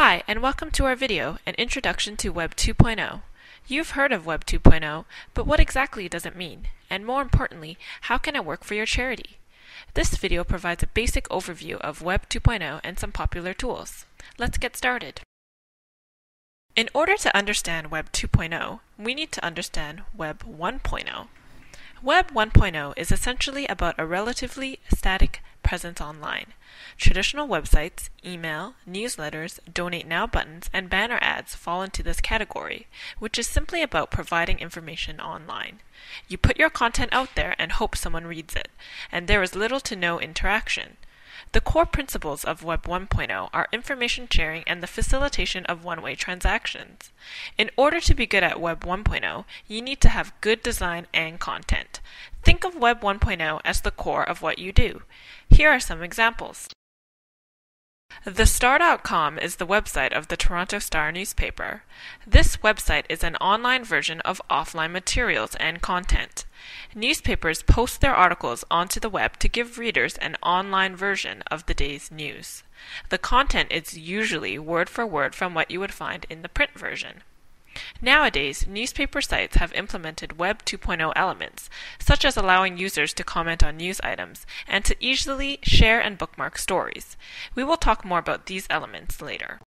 Hi, and welcome to our video, An Introduction to Web 2.0. You've heard of Web 2.0, but what exactly does it mean? And more importantly, how can it work for your charity? This video provides a basic overview of Web 2.0 and some popular tools. Let's get started. In order to understand Web 2.0, we need to understand Web 1.0. Web 1.0 is essentially about a relatively static presence online. Traditional websites, email, newsletters, donate now buttons, and banner ads fall into this category, which is simply about providing information online. You put your content out there and hope someone reads it, and there is little to no interaction. The core principles of Web 1.0 are information sharing and the facilitation of one-way transactions. In order to be good at Web 1.0, you need to have good design and content. Think of Web 1.0 as the core of what you do. Here are some examples. TheStar.com is the website of the Toronto Star newspaper. This website is an online version of offline materials and content. Newspapers post their articles onto the web to give readers an online version of the day's news. The content is usually word for word from what you would find in the print version. Nowadays, newspaper sites have implemented Web 2.0 elements, such as allowing users to comment on news items and to easily share and bookmark stories. We will talk more about these elements later.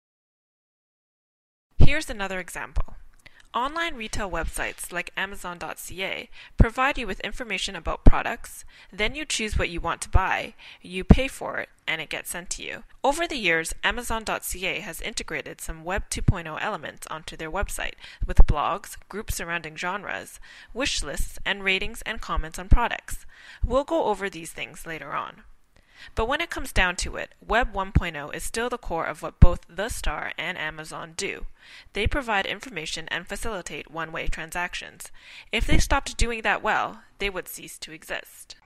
Here's another example. Online retail websites like Amazon.ca provide you with information about products, then you choose what you want to buy, you pay for it, and it gets sent to you. Over the years, Amazon.ca has integrated some Web 2.0 elements onto their website, with blogs, groups surrounding genres, wish lists, and ratings and comments on products. We'll go over these things later on. But when it comes down to it, Web 1.0 is still the core of what both The Star and Amazon do. They provide information and facilitate one-way transactions. If they stopped doing that well, they would cease to exist.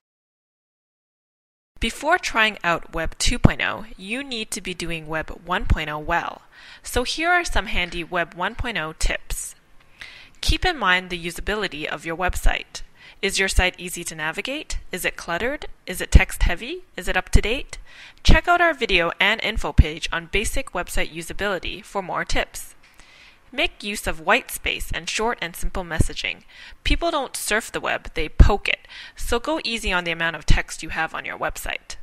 Before trying out Web 2.0, you need to be doing Web 1.0 well. So here are some handy Web 1.0 tips. Keep in mind the usability of your website. Is your site easy to navigate? Is it cluttered? Is it text heavy? Is it up to date? Check out our video and info page on basic website usability for more tips. Make use of white space and short and simple messaging. People don't surf the web, they poke it, so go easy on the amount of text you have on your website.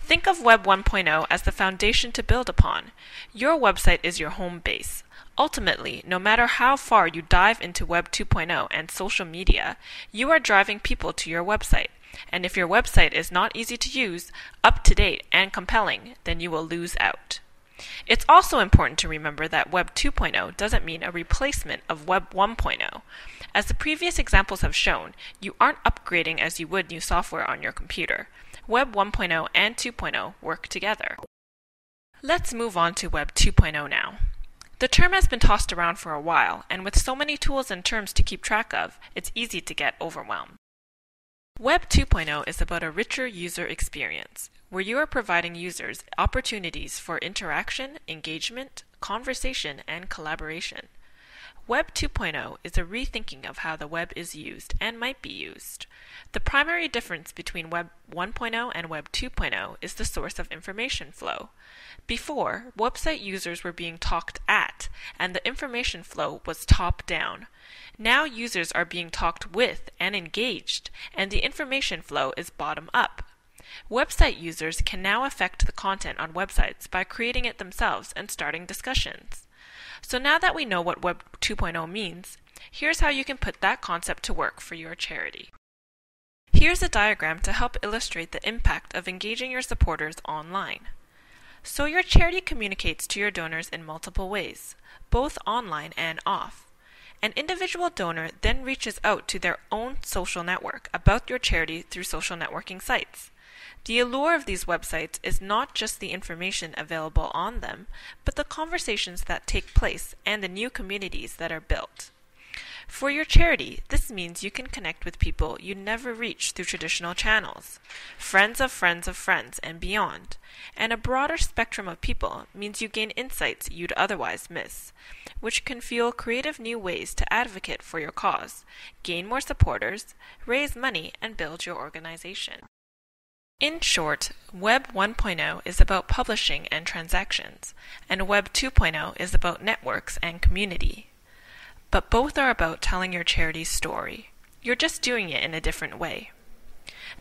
Think of Web 1.0 as the foundation to build upon. Your website is your home base. Ultimately, no matter how far you dive into Web 2.0 and social media, you are driving people to your website. And if your website is not easy to use, up to date, and compelling, then you will lose out. It's also important to remember that Web 2.0 doesn't mean a replacement of Web 1.0. As the previous examples have shown, you aren't upgrading as you would new software on your computer. Web 1.0 and 2.0 work together. Let's move on to Web 2.0 now. The term has been tossed around for a while, and with so many tools and terms to keep track of, it's easy to get overwhelmed. Web 2.0 is about a richer user experience, where you are providing users opportunities for interaction, engagement, conversation, and collaboration. Web 2.0 is a rethinking of how the web is used and might be used. The primary difference between Web 1.0 and Web 2.0 is the source of information flow. Before, website users were being talked at, and the information flow was top-down. Now users are being talked with and engaged, and the information flow is bottom-up. Website users can now affect the content on websites by creating it themselves and starting discussions. So now that we know what Web 2.0 means, here's how you can put that concept to work for your charity. Here's a diagram to help illustrate the impact of engaging your supporters online. So your charity communicates to your donors in multiple ways, both online and off. An individual donor then reaches out to their own social network about your charity through social networking sites. The allure of these websites is not just the information available on them, but the conversations that take place and the new communities that are built. For your charity, this means you can connect with people you never reach through traditional channels, friends of friends of friends and beyond. And a broader spectrum of people means you gain insights you'd otherwise miss, which can fuel creative new ways to advocate for your cause, gain more supporters, raise money, and build your organization. In short, Web 1.0 is about publishing and transactions, and Web 2.0 is about networks and community. But both are about telling your charity's story. You're just doing it in a different way.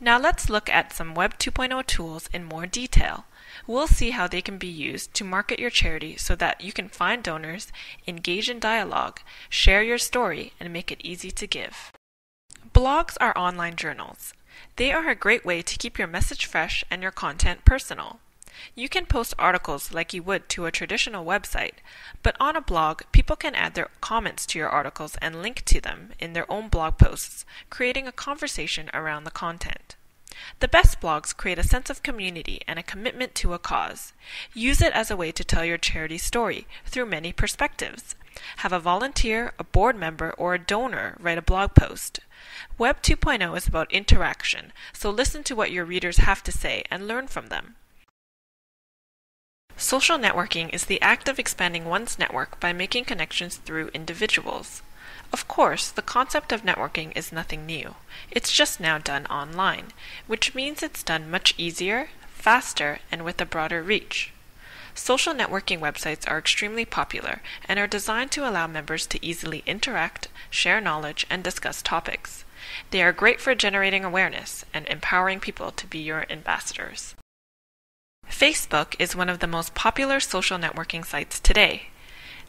Now let's look at some Web 2.0 tools in more detail. We'll see how they can be used to market your charity so that you can find donors, engage in dialogue, share your story, and make it easy to give. Blogs are online journals. They are a great way to keep your message fresh and your content personal. You can post articles like you would to a traditional website, but on a blog, people can add their comments to your articles and link to them in their own blog posts, creating a conversation around the content. The best blogs create a sense of community and a commitment to a cause. Use it as a way to tell your charity story through many perspectives. Have a volunteer, a board member, or a donor write a blog post. Web 2.0 is about interaction, so listen to what your readers have to say and learn from them. Social networking is the act of expanding one's network by making connections through individuals. Of course, the concept of networking is nothing new. It's just now done online, which means it's done much easier, faster, and with a broader reach. Social networking websites are extremely popular and are designed to allow members to easily interact, share knowledge, and discuss topics. They are great for generating awareness and empowering people to be your ambassadors. Facebook is one of the most popular social networking sites today.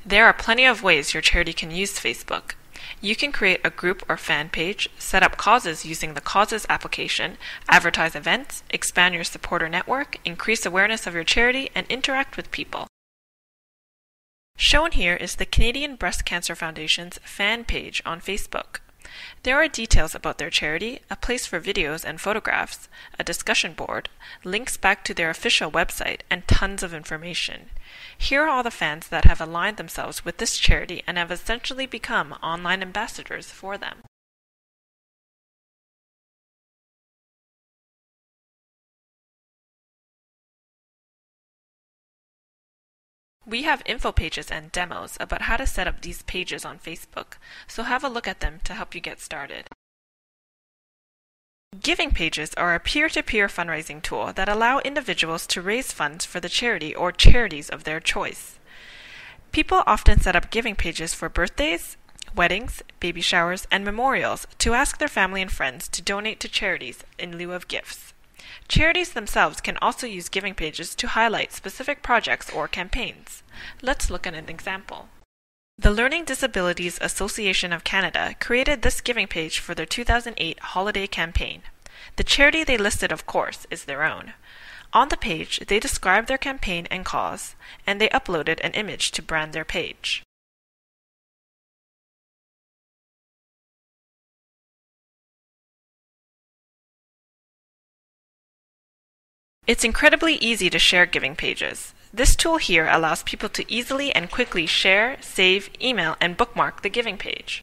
There are plenty of ways your charity can use Facebook. You can create a group or fan page, set up causes using the Causes application, advertise events, expand your supporter network, increase awareness of your charity, and interact with people. Shown here is the Canadian Breast Cancer Foundation's fan page on Facebook. There are details about their charity, a place for videos and photographs, a discussion board, links back to their official website, and tons of information. Here are all the fans that have aligned themselves with this charity and have essentially become online ambassadors for them. We have info pages and demos about how to set up these pages on Facebook, so have a look at them to help you get started. Giving pages are a peer-to-peer fundraising tool that allow individuals to raise funds for the charity or charities of their choice. People often set up giving pages for birthdays, weddings, baby showers, and memorials to ask their family and friends to donate to charities in lieu of gifts. Charities themselves can also use giving pages to highlight specific projects or campaigns. Let's look at an example. The Learning Disabilities Association of Canada created this giving page for their 2008 holiday campaign. The charity they listed, of course, is their own. On the page, they described their campaign and cause, and they uploaded an image to brand their page. It's incredibly easy to share giving pages. This tool here allows people to easily and quickly share, save, email, and bookmark the giving page.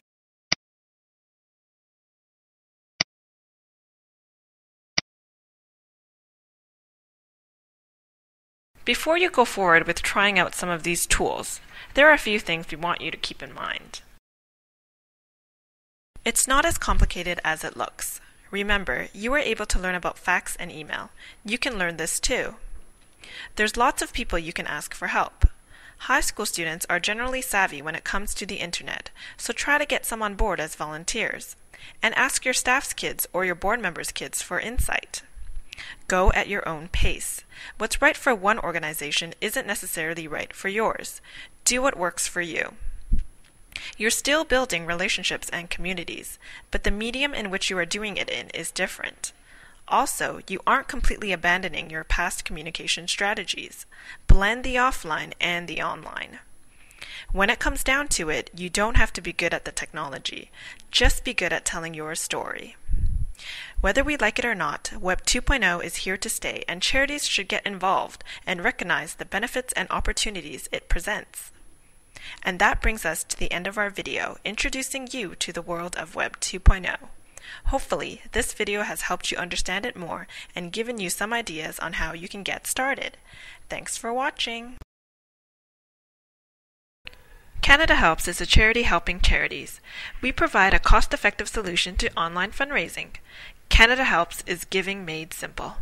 Before you go forward with trying out some of these tools, there are a few things we want you to keep in mind. It's not as complicated as it looks. Remember, you were able to learn about fax and email. You can learn this too. There's lots of people you can ask for help. High school students are generally savvy when it comes to the internet, so try to get some on board as volunteers. And ask your staff's kids or your board members' kids for insight. Go at your own pace. What's right for one organization isn't necessarily right for yours. Do what works for you. You're still building relationships and communities, but the medium in which you are doing it in is different. Also, you aren't completely abandoning your past communication strategies. Blend the offline and the online. When it comes down to it, you don't have to be good at the technology. Just be good at telling your story. Whether we like it or not, Web 2.0 is here to stay, and charities should get involved and recognize the benefits and opportunities it presents. And that brings us to the end of our video, introducing you to the world of Web 2.0. Hopefully, this video has helped you understand it more and given you some ideas on how you can get started. Thanks for watching! Canada Helps is a charity helping charities. We provide a cost-effective solution to online fundraising. Canada Helps is giving made simple.